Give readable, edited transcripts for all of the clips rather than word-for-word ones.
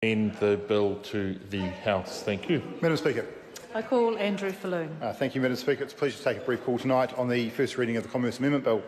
Send the bill to the House. Thank you. Madam Speaker. I call Andrew Falloon. Thank you, Madam Speaker. It's a pleasure to take a brief call tonight on the first reading of the Commerce Amendment Bill.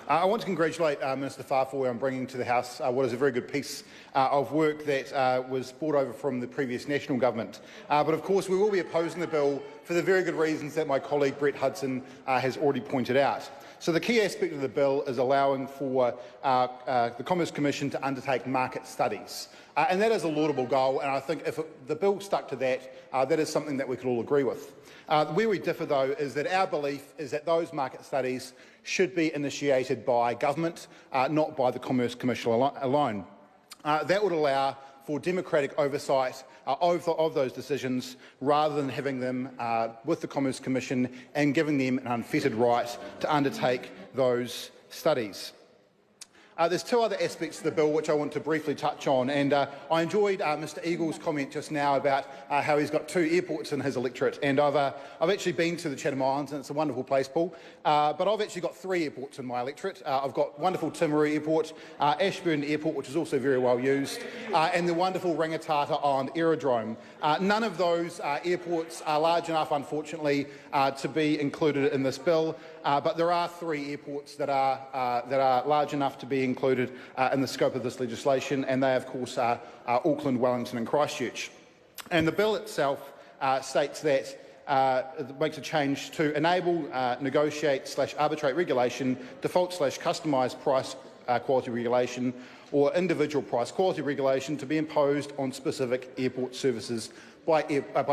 I want to congratulate Minister Farfoy on bringing to the House what is a very good piece of work that was brought over from the previous national government. But of course we will be opposing the bill for the very good reasons that my colleague Brett Hudson has already pointed out. So the key aspect of the bill is allowing for the Commerce Commission to undertake market studies. And that is a laudable goal, and I think if the bill stuck to that, that is something that we could all agree with. Where we differ, though, is that our belief is that those market studies should be initiated by government, not by the Commerce Commission alone. That would allow for democratic oversight of those decisions, rather than having them with the Commerce Commission and giving them an unfettered right to undertake those studies. There's two other aspects of the bill which I want to briefly touch on, and I enjoyed Mr Eagle's comment just now about how he's got 2 airports in his electorate, and I've actually been to the Chatham Islands, and it's a wonderful place, Paul, but I've actually got 3 airports in my electorate. I've got wonderful Timaru Airport, Ashburn Airport, which is also very well used, and the wonderful Rangitata Island Aerodrome. None of those airports are large enough, unfortunately, to be included in this bill, but there are 3 airports that are large enough to be included in the scope of this legislation, and they, of course, are Auckland, Wellington and Christchurch. And the bill itself states that it makes a change to enable negotiate/arbitrate regulation, default/customised price quality regulation, or individual price quality regulation to be imposed on specific airport services by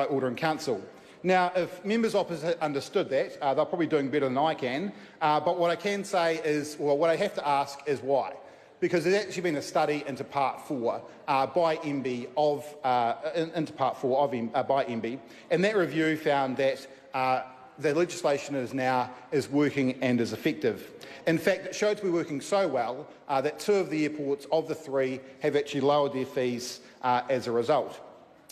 Order in Council. Now, if members opposite understood that, they're probably doing better than I can. But what I can say is, well, what I have to ask is why. Because there's actually been a study into Part 4 by MB by MB, and that review found that the legislation is working and is effective. In fact, it showed to be working so well that 2 of the airports of the 3 have actually lowered their fees as a result.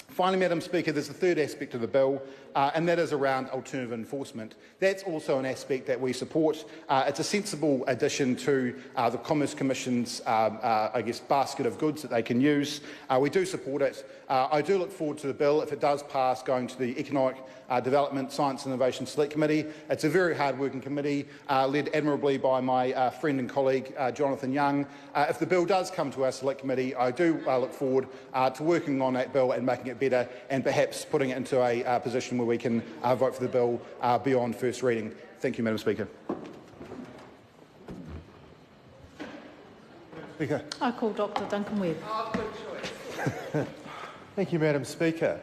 Finally, Madam Speaker, there's a third aspect of the bill, and that is around alternative enforcement. That's also an aspect that we support. It's a sensible addition to the Commerce Commission's, basket of goods that they can use. We do support it. I do look forward to the bill, if it does pass, going to the Economic Development, Science and Innovation Select Committee. It's a very hard-working committee, led admirably by my friend and colleague, Jonathan Young. If the bill does come to our Select Committee, I do look forward to working on that bill and making it better, and perhaps putting it into a position where we can vote for the bill beyond first reading. Thank you, Madam Speaker. I call Dr Duncan Webb. Thank you, Madam Speaker.